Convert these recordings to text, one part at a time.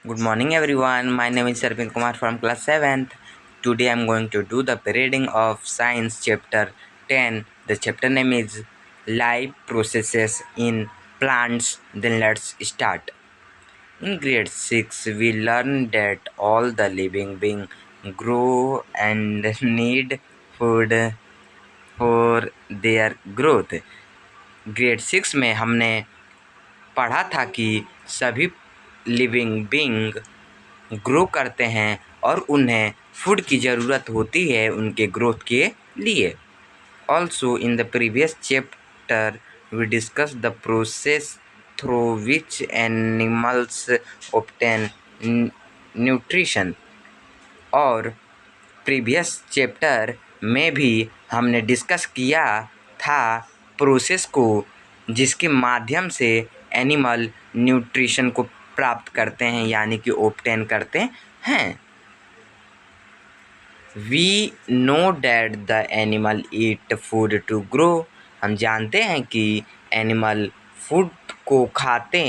Good morning everyone. My name is Sarvin Kumar from class 7th. Today I am going to do the reading of science chapter 10. The chapter name is Life Processes in Plants. Then let's start. In grade 6 we learned that all the living beings grow and need food for their growth. Grade 6 में हमने पढ़ा था कि सभी living being grow करते हैं और उन्हें फूड की ज़रूरत होती है उनके ग्रोथ के लिए। Also in the previous chapter we discuss the process through which animals obtain nutrition. और प्रीवियस चैप्टर में भी हमने डिस्कस किया था प्रोसेस को जिसके माध्यम से एनिमल न्यूट्रिशन को प्राप्त करते हैं यानी कि ऑब्टेन करते हैं। We know that the animal eat food to grow. हम जानते हैं कि एनिमल फूड को खाते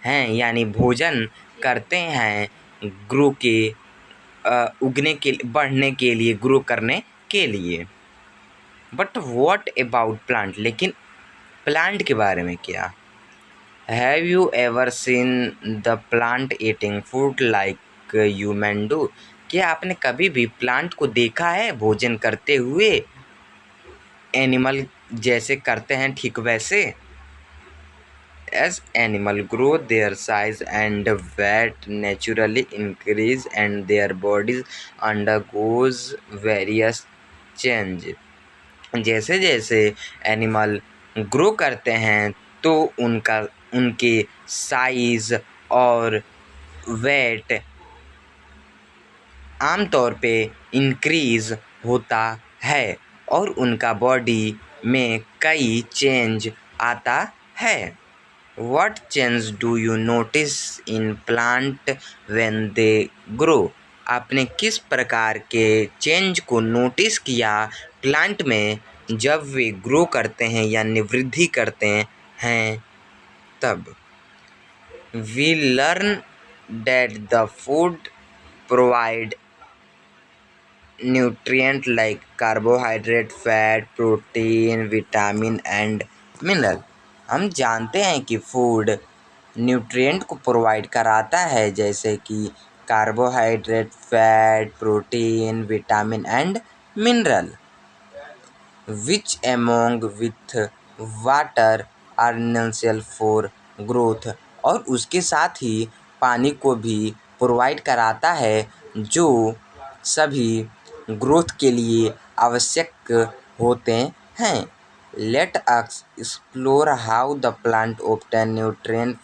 हैं यानी भोजन करते हैं ग्रो के उगने के बढ़ने के लिए, ग्रो करने के लिए। But what about plant? लेकिन प्लांट के बारे में क्या? Have you ever seen the plant eating food like human do? क्या आपने कभी भी प्लांट को देखा है भोजन करते हुए एनिमल जैसे करते हैं ठीक वैसे? As animals grow, their size and weight naturally increase and their bodies undergoes various change. जैसे जैसे एनिमल ग्रो करते हैं तो उनके साइज और वेट आमतौर पे इंक्रीज होता है और उनका बॉडी में कई चेंज आता है। What change do you notice in plant when they grow? आपने किस प्रकार के चेंज को नोटिस किया प्लांट में जब वे ग्रो करते हैं यानी वृद्धि करते हैं तब? We learn that the food provide nutrient like carbohydrate, fat, protein, vitamin and mineral. हम जानते हैं कि फूड न्यूट्रिएंट को प्रोवाइड कराता है जैसे कि carbohydrate, fat, protein, vitamin and mineral which among with water are essential for growth. और उसके साथ ही पानी को भी प्रोवाइड कराता है जो सभी ग्रोथ के लिए आवश्यक होते हैं। Let us explore how the plant obtain nutrient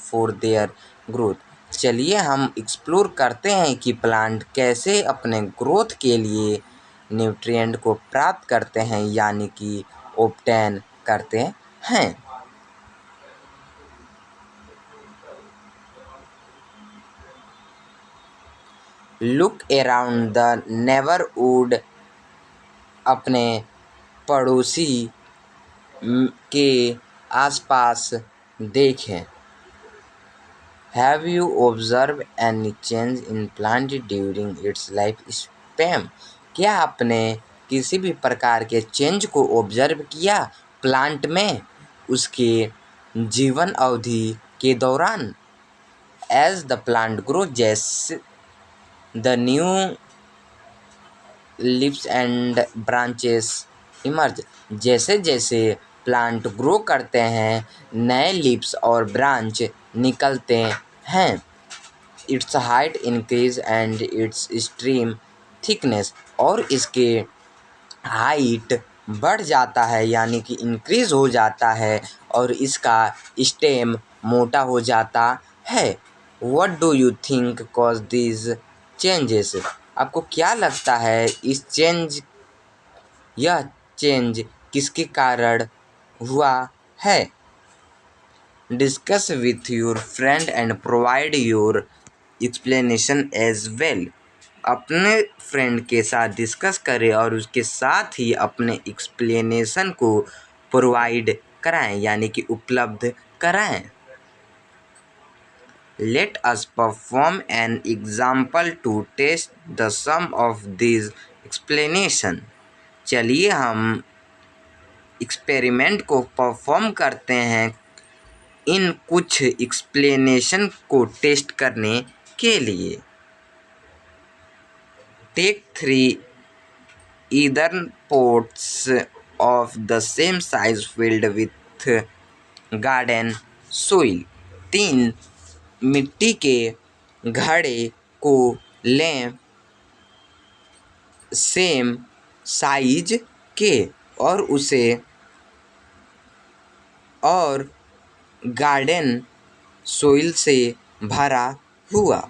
for their growth. चलिए हम एक्सप्लोर करते हैं कि प्लांट कैसे अपने ग्रोथ के लिए न्यूट्रिएंट को प्राप्त करते हैं यानी कि ऑब्टेन करते हैं। Look around the neighbourhood. अपने पड़ोसी के आसपास देखें। Have you observe any change in plant during its life span? क्या आपने किसी भी प्रकार के चेंज को ऑब्जर्व किया प्लांट में उसके जीवन अवधि के दौरान? एज द प्लांट ग्रो, जैसे the new leaves and branches emerge. जैसे जैसे प्लांट ग्रो करते हैं नए लीव्स और ब्रांच निकलते हैं। It's height increase and it's stream thickness. और इसके हाइट बढ़ जाता है यानी कि इंक्रीज हो जाता है और इसका स्टेम मोटा हो जाता है। What do you think cause this changes? आपको क्या लगता है यह चेंज किसके कारण हुआ है? Discuss with your friend and provide your explanation as well. अपने फ्रेंड के साथ डिस्कस करें और उसके साथ ही अपने एक्सप्लेनेशन को प्रोवाइड कराएं यानी कि उपलब्ध कराएं। Let us perform an example to test the sum of these explanation. चलिए हम एक्सपेरिमेंट को परफॉर्म करते हैं इन कुछ एक्सप्लेनेशन को टेस्ट करने के लिए. Take 3 earthen pots of the same size filled with garden soil. 3 मिट्टी के घड़े को लें सेम साइज के और गार्डन सोइल से भरा हुआ.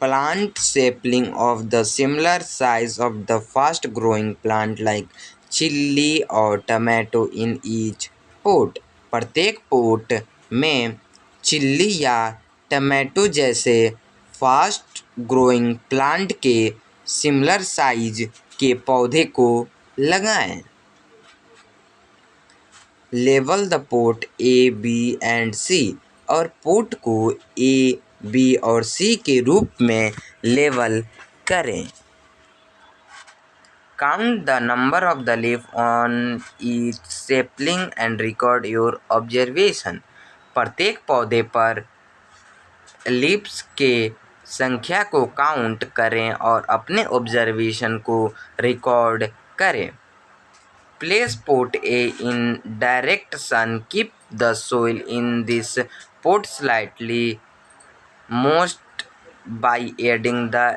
Plant sapling of the similar size of the fast growing plant like chili or tomato in each pot. प्रत्येक पोट में चिल्ली या टमाटो जैसे फास्ट ग्रोइंग प्लांट के सिमिलर साइज के पौधे को लगाएं. Label the pot A, B and C. और पोट को ए, बी और सी के रूप में लेबल करें. Count the number of the leaf on each sapling and record your observation. प्रत्येक पौधे पर लीव्स के संख्या को काउंट करें और अपने ऑब्जर्वेशन को रिकॉर्ड करें. Place pot A in direct sun. Keep the soil in this pot slightly moist by adding the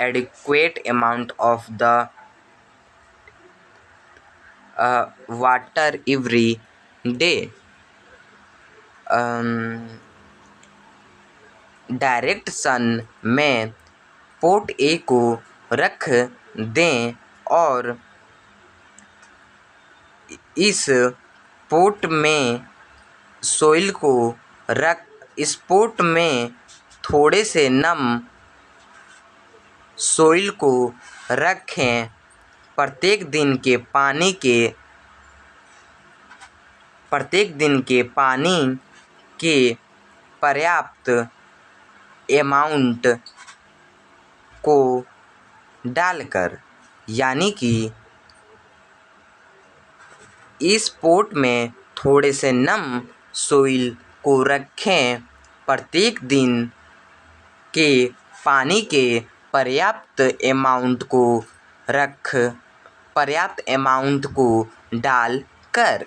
adequate amount of the water every day. Direct sun में पोट ए को रख दें और इस पोट में थोड़े से नम सोइल को रखें. प्रत्येक दिन के पानी के पर्याप्त अमाउंट को डालकर. यानी कि इस पोट में थोड़े से नम सोइल को रखें. प्रत्येक दिन के पानी के पर्याप्त अमाउंट को डालकर.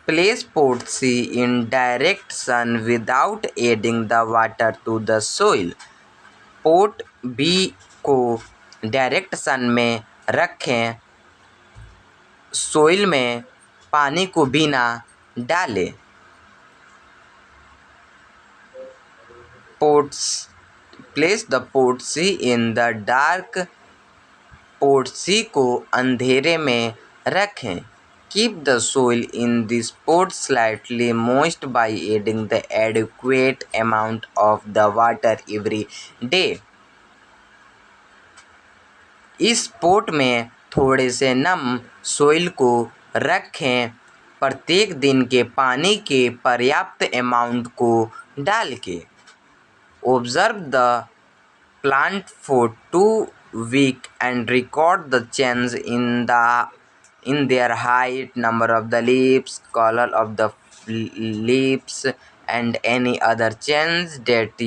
Place pot C in direct sun without adding the water to the soil. Pot B को डायरेक्ट सन में रखें, सोइल में पानी को बिना डाले. Place the pot C in the dark. Pot C को अंधेरे में रखें. Keep the soil in this pot slightly moist by adding the adequate amount of the water every day. इस पोट में थोड़े से नम सोइल को रखें. प्रत्येक दिन के पानी के पर्याप्त अमाउंट को डाल के. Observe the plant for 2 weeks and record the change in their height, number of the leaves, color of the leaves, and any other change that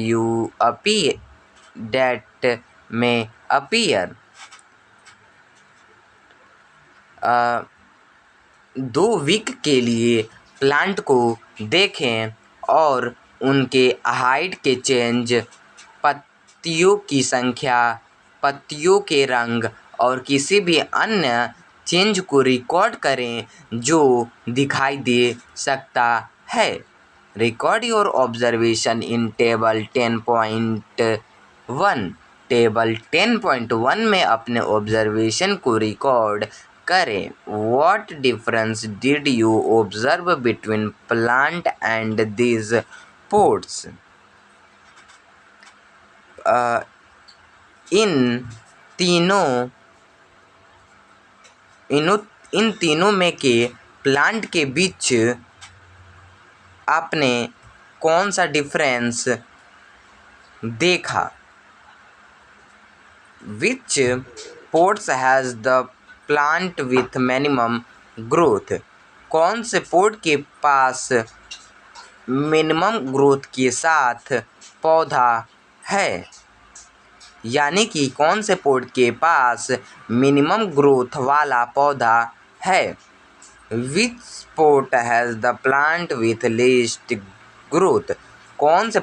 may appear. 2 week के लिए प्लांट को देखें और उनके हाइट के चेंज, पत्तियों की संख्या, पत्तियों के रंग और किसी भी अन्य चेंज को रिकॉर्ड करें जो दिखाई दे सकता है. Record your observation in table 10.1. Table 10.1 में अपने ऑब्जर्वेशन को रिकॉर्ड करें. What difference did you observe between plant and these pots? इन तीनों में के प्लांट के बीच आपने कौन सा डिफरेंस देखा? Which pots has the plant with minimum growth? कौन से पोट के पास मिनिमम ग्रोथ के साथ पौधा है? यानी कि कौन से पोट के पास मिनिमम ग्रोथ वाला पौधा है? Which pot has the plant with least growth? कौन से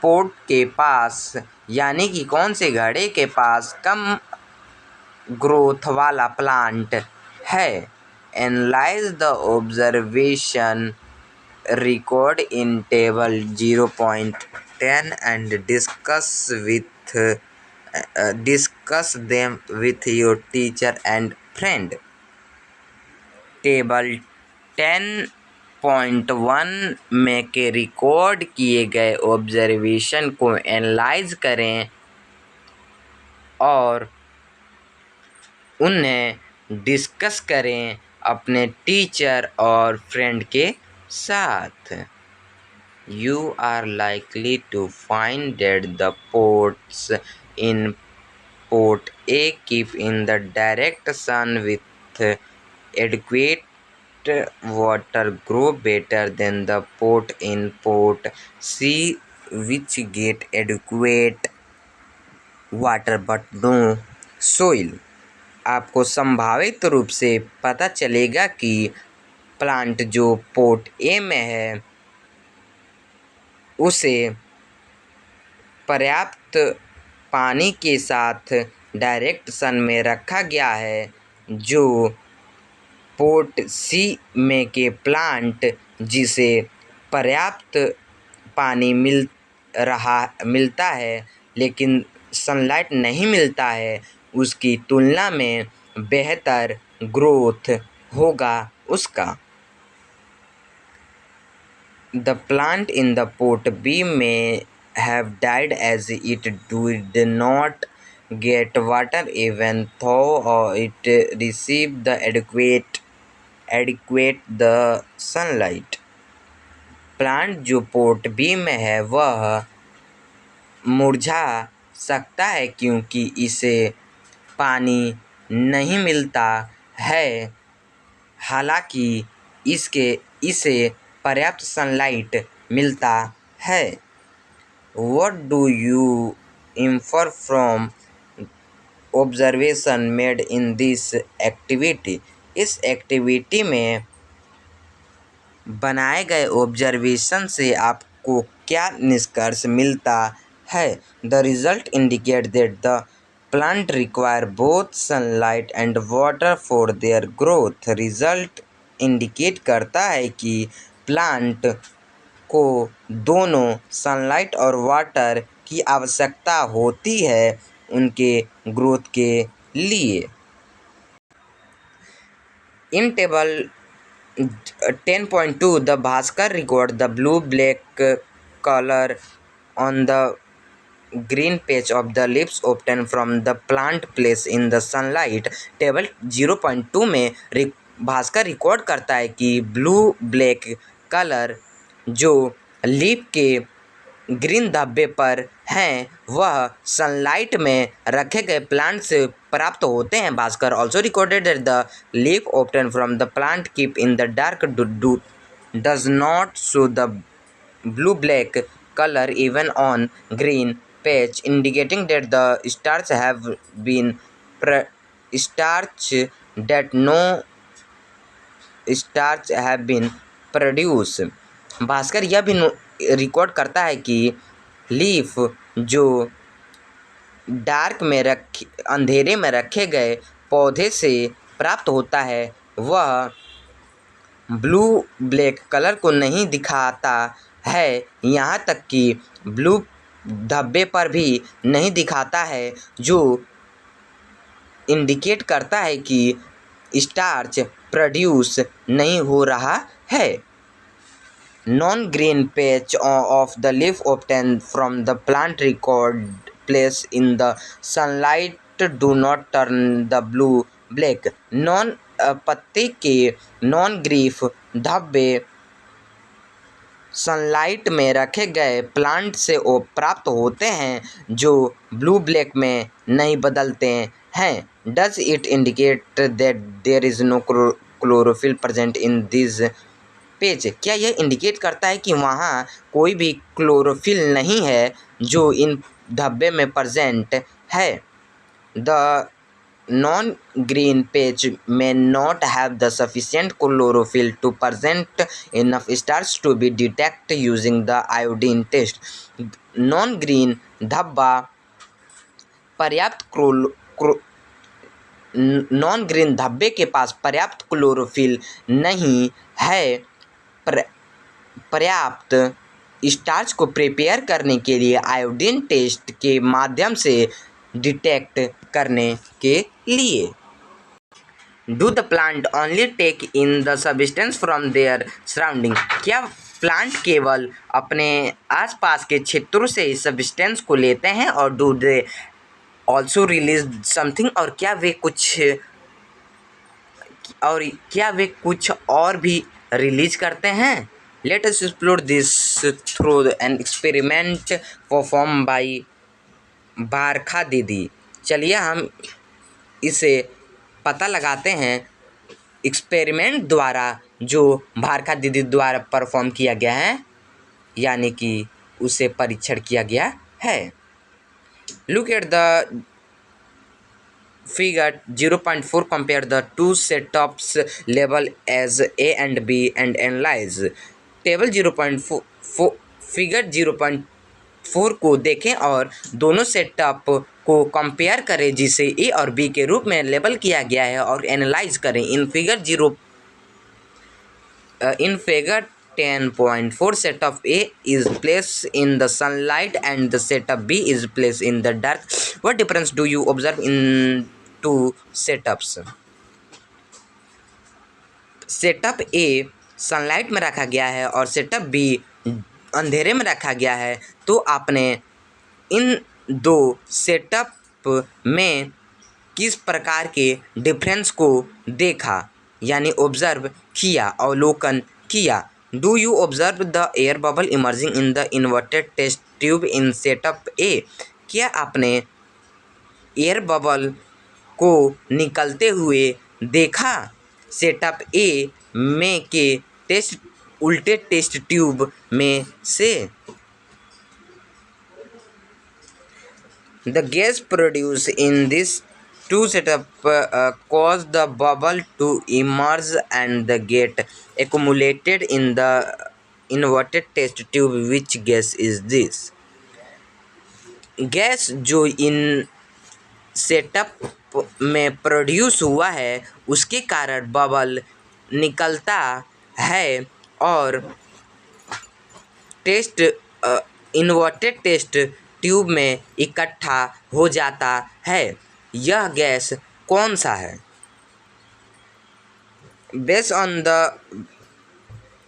पोट के पास यानी कि कौन से घड़े के पास कम ग्रोथ वाला प्लांट है? Analyse the observation record in table 0.10 and discuss them with your teacher and friend. Table 10.1 में के रिकॉर्ड किए गए ऑब्जर्वेशन को एनालाइज करें और उन्हें डिस्कस करें अपने टीचर और फ्रेंड के साथ। You are likely to find that the pots in pot A keep in the direct sun with adequate water grow better than the pot in pot C which get adequate water but no soil। आपको संभावित रूप से पता चलेगा कि plant जो pot ए में है उसे पर्याप्त पानी के साथ डायरेक्ट सन में रखा गया है, जो पोट सी में के प्लांट जिसे पर्याप्त पानी मिलता है लेकिन सनलाइट नहीं मिलता है, उसकी तुलना में बेहतर ग्रोथ होगा उसका। The plant in the pot B may have died as it did not get water even though it received the adequate the sunlight। Plant जो पोट बी में है वह मुरझा सकता है क्योंकि इसे पानी नहीं मिलता है, हालांकि इसे पर्याप्त सनलाइट मिलता है। What do you infer from observation made in this activity? इस एक्टिविटी में बनाए गए ऑब्जर्वेशन से आपको क्या निष्कर्ष मिलता है? The result indicate that the plant require both sunlight and water for their growth। Result indicate करता है कि प्लांट को दोनों सनलाइट और वाटर की आवश्यकता होती है उनके ग्रोथ के लिए। In table 10.2, the Bhaskar record the blue-black color on the green patch of the leaves obtained from the plant placed in the sunlight। Table 0.2 में भास्कर रिकॉर्ड करता है कि ब्लू ब्लैक कलर जो लीफ के ग्रीन धब्बे पर हैं वह सनलाइट में रखे गए प्लांट से प्राप्त होते हैं। Bhaskar also recorded that the leaf obtain from the plant keep in the dark does not show the blue black color even on green patch, indicating that the starch have been starch that no starch have been produced। Bhaskar यह भी record करता है कि leaf जो अंधेरे में रखे गए पौधे से प्राप्त होता है वह ब्लू ब्लैक कलर को नहीं दिखाता है, यहाँ तक कि ब्लू धब्बे पर भी नहीं दिखाता है, जो इंडिकेट करता है कि स्टार्च प्रोड्यूस नहीं हो रहा है। Non green patch of the leaf obtain from the plant record place in the sunlight do not turn the blue black. पत्ते के नॉन ग्रीफ धब्बे सनलाइट में रखे गए प्लांट से वो प्राप्त होते हैं जो ब्लू ब्लैक में नहीं बदलते हैं। Does it indicate that there is no chlorophyll present in this page? क्या यह इंडिकेट करता है कि वहाँ कोई भी क्लोरोफिल नहीं है जो इन धब्बे में प्रेजेंट है? The non-green page may not have the sufficient chlorophyll to present enough starch to be detected using the iodine test. Non-green धब्बा पर्याप्त नॉन ग्रीन धब्बे के पास पर्याप्त क्लोरोफिल नहीं है पर्याप्त स्टार्च को प्रिपेयर करने के लिए आयोडीन टेस्ट के माध्यम से डिटेक्ट करने के लिए। Do the plant only take in the substance from their surrounding? क्या प्लांट केवल अपने आसपास के क्षेत्रों से इस सब्सटेंस को लेते हैं और do they also release something? और क्या वे कुछ और भी रिलीज करते हैं? Let us explore this through an experiment perform by Barkha didi. चलिए हम इसे पता लगाते हैं एक्सपेरिमेंट द्वारा जो बारखा दीदी द्वारा परफॉर्म किया गया है, यानी कि उसे परीक्षण किया गया है। Look at the figure 0.4. compare the two setups labeled as A and B and analyze. Table 0.4 figure 0.4 को देखें और दोनों सेटअप को कंपेयर करें जिसे ए और बी के रूप में लेबल किया गया है और एनालाइज करें। In figure 10.4 setup A is placed in the sunlight and the setup B is placed in the dark. What difference do you observe in two setups? Setup A sunlight में रखा गया है और सेटअप बी अंधेरे में रखा गया है। तो आपने इन दो सेटअप में किस प्रकार के डिफरेंस को देखा, यानी ऑब्जर्व किया, अवलोकन किया? Do you observe the air bubble emerging in the inverted test tube in setup A? क्या आपने एयर बबल को निकलते हुए देखा सेटअप ए में के उल्टे टेस्ट ट्यूब में से? The gas produce in this two setup cause the bubble to emerge and the get accumulated in the inverted test tube. Which gas is this? Gas जो इन सेटअप में प्रोड्यूस हुआ है उसके कारण बबल निकलता है और इन्वर्टेड टेस्ट ट्यूब में इकट्ठा हो जाता है। यह गैस कौन सा है? बेस्ड ऑन द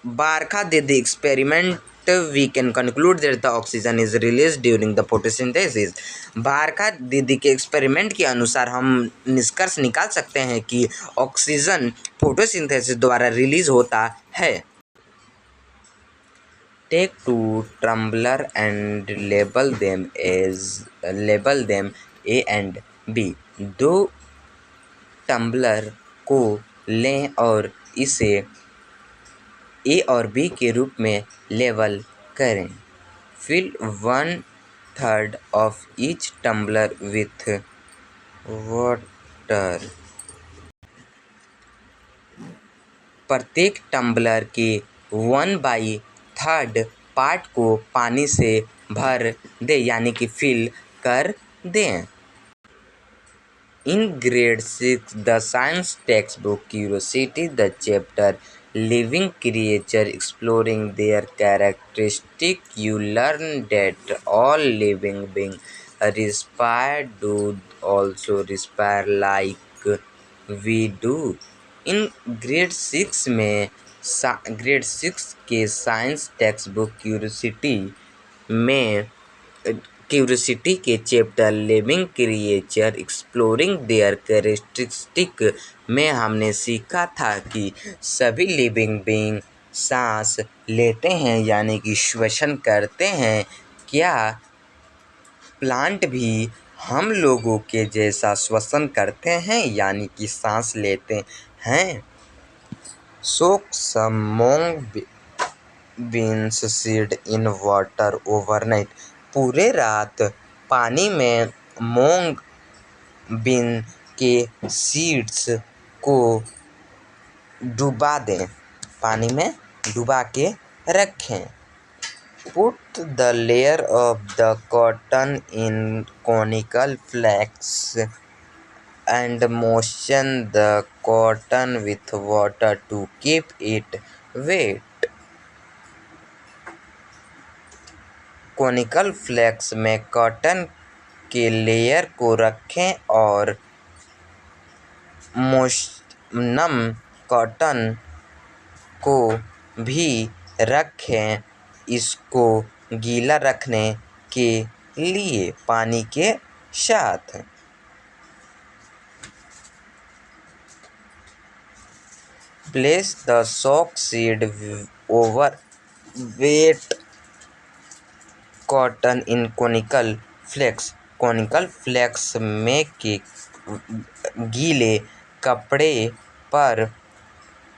बारखा दीदी experiment we can conclude that the oxygen is released during the photosynthesis. बारखा दीदी के एक्सपेरिमेंट के अनुसार हम निष्कर्ष निकाल सकते हैं कि ऑक्सीजन फोटोसिंथेसिस द्वारा रिलीज होता है। Take two tumbler and label them A and B. दो टम्बलर को लें और इसे ए और बी के रूप में लेबल करें। Fill 1/3 of each tumbler with water. प्रत्येक टम्बलर के 1/3 पार्ट को पानी से भर दें, यानी कि फिल कर दें। In grade 6, the science textbook Curiosity, the chapter Living Creature exploring their characteristics, you learn that all living beings respire, do also respire like we do. In grade 6 में ग्रेड 6 के साइंस टेक्स्ट बुक क्यूरियोसिटी के chapter living creature exploring there characteristic में हमने सीखा था कि सभी living being सांस लेते हैं यानी कि श्वसन करते हैं, क्या प्लांट भी हम लोगों के जैसा श्वसन करते हैं यानी कि सांस लेते हैं? Soak some moong beans seed in water overnight. पूरे रात पानी में मूंग बीन के सीड्स को डुबा दें, पानी में डुबा के रखें। Put the layer of the cotton in conical flakes and moisten the cotton with water to keep it wet. Conical flask में कॉटन के लेयर को रखें और नम कॉटन को भी रखें, इसको गीला रखने के लिए पानी के साथ। Place the soak seed over wet cotton in conical flask. Conical flask में के गीले कपड़े पर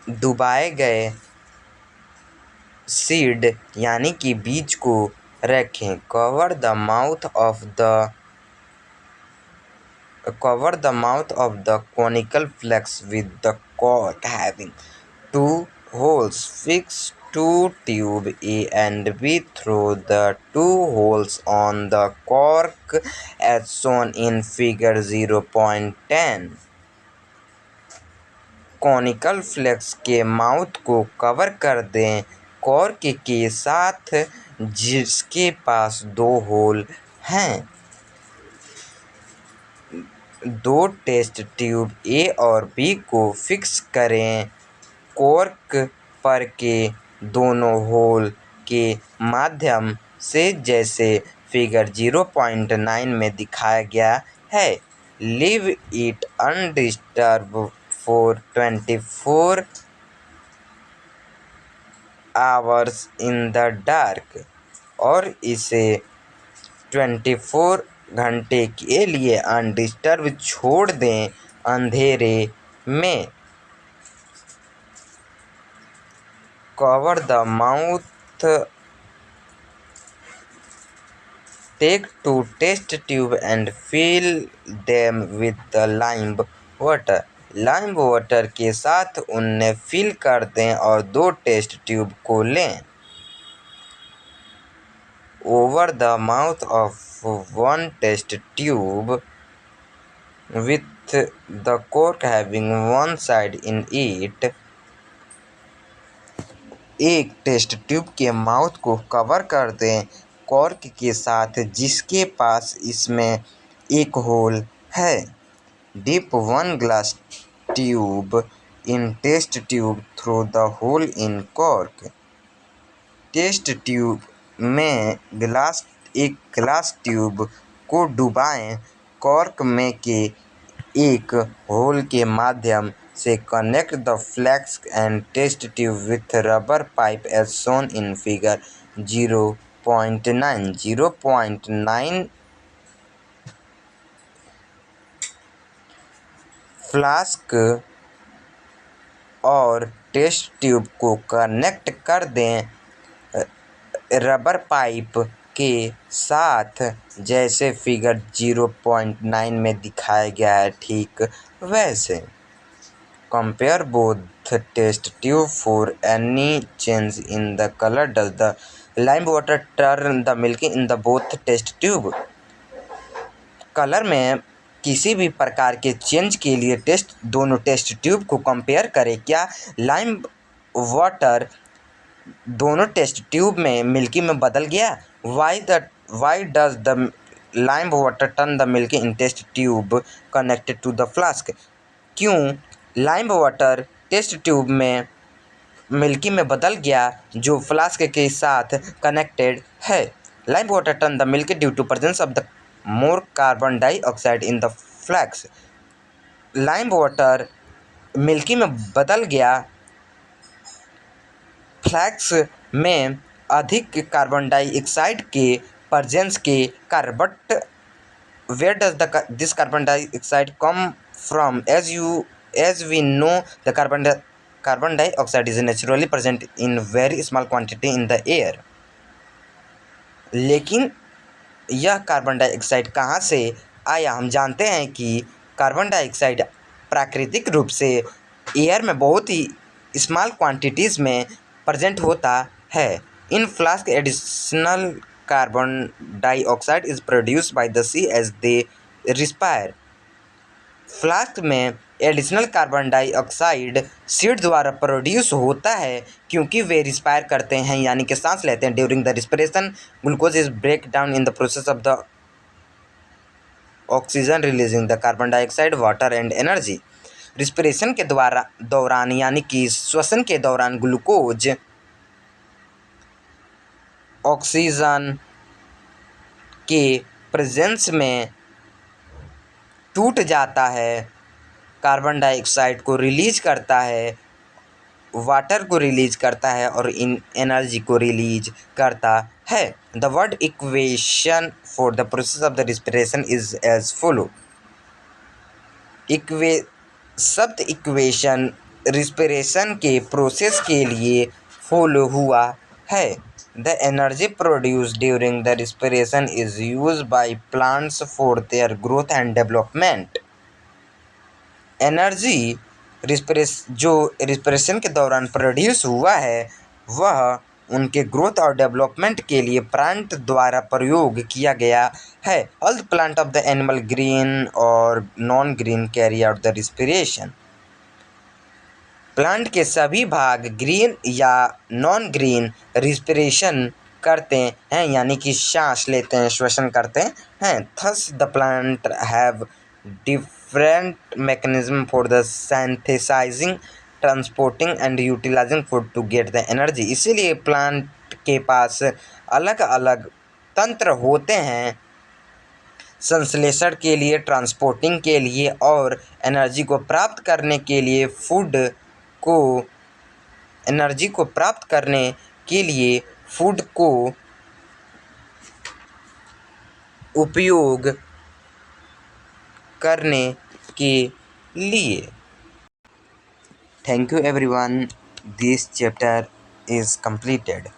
डुबाए गए सीड यानी कि बीज को रखें। Cover the mouth of the conical flex with the cork having two holes. Fix two tube A and B through the two holes on the cork as shown in figure 0.10. Conical flask के mouth को cover कर दें cork के साथ जिसके पास दो whole हैं। दो टेस्ट ट्यूब ए और बी को फिक्स करें कॉर्क पर के दोनों होल के माध्यम से जैसे फिगर 0.9 में दिखाया गया है। Leave it undisturb for 24 hours in the dark, और इसे 24 घंटे के लिए अनडिस्टर्ब छोड़ दें अंधेरे में। Cover the mouth. Take 2 test tube and fill them with the lime water. Lime water के साथ उन्हें फिल कर दें और 2 टेस्ट ट्यूब को लें। Over the mouth of 1 test tube with the cork having one side in it। एक test tube के माउथ को कवर कर दें कॉर्क के साथ जिसके पास इसमें एक होल है। Dip 1 glass tube in test tube through the hole in cork. Test tube में एक ग्लास ट्यूब को डुबाएं कॉर्क में के एक होल के माध्यम से। Connect the flask and test tube with rubber pipe as shown in figure 0.9। 0.9 flask और टेस्ट ट्यूब को कनेक्ट कर दें रबर पाइप के साथ जैसे फिगर 0.9 में दिखाया गया है, ठीक वैसे। Compare both test tube for any change in the colour. Does the lime water turn the milk in the both test tube. Colour में किसी भी प्रकार के चेंज के लिए दोनों टेस्ट ट्यूब को कंपेयर करें। क्या लाइम वाटर दोनों टेस्ट ट्यूब में मिल्की में बदल गया? Why does the lime water turn the milky in test tube connected to the flask. क्यों लाइम वाटर टेस्ट ट्यूब में मिल्की में बदल गया जो फ्लास्क के साथ कनेक्टेड है? Lime water turn the milky due to presence of the more carbon dioxide in the flask. Lime water milky में बदल गया फ्लैक्स में अधिक कार्बन डाइऑक्साइड के प्रेजेंस के कारण, but where does this carbon dioxide come from? As we know, the carbon dioxide is naturally present in very small quantity in the air. लेकिन यह कार्बन डाइऑक्साइड कहाँ से आया? हम जानते हैं कि कार्बन डाइऑक्साइड प्राकृतिक रूप से एयर में बहुत ही स्मॉल क्वांटिटीज़ में प्रेजेंट होता है। In flask additional carbon dioxide is produced by the सी एज दे रिस्पायर। फ्लास्क में एडिशनल कार्बन डाइऑक्साइड सीड द्वारा प्रोड्यूस होता है क्योंकि वे रिस्पायर करते हैं, यानी कि सांस लेते हैं। During the respiration glucose is break down in the process of the oxygen releasing the carbon dioxide water and energy. Respiration के दौरान यानी कि श्वसन के दौरान ग्लूकोज ऑक्सीजन के प्रेजेंस में टूट जाता है, कार्बन डाइऑक्साइड को रिलीज करता है, वाटर को रिलीज करता है और इन एनर्जी को रिलीज करता है। The word equation for the process of the respiration is as follow. शब्द इक्वेशन रिस्पिरेशन के प्रोसेस के लिए फॉलो हुआ है। The energy produced during the respiration is used by plants for their growth and development. Energy जो respiration के दौरान produce हुआ है वह उनके ग्रोथ और डेवलपमेंट के लिए प्लांट द्वारा प्रयोग किया गया है। All the plant of the animal green और non green carry out the respiration. Plant के सभी भाग ग्रीन या नॉन ग्रीन रिस्पिरेशन करते हैं, यानी कि सांस लेते हैं, श्वसन करते हैं। Thus the plant have different mechanism for the synthesizing, transporting and utilizing food to get the energy। इसीलिए प्लांट के पास अलग अलग तंत्र होते हैं संश्लेषण के लिए, ट्रांसपोर्टिंग के लिए और एनर्जी को प्राप्त करने के लिए फूड को उपयोग करने के लिए। Thank you everyone. This chapter is completed.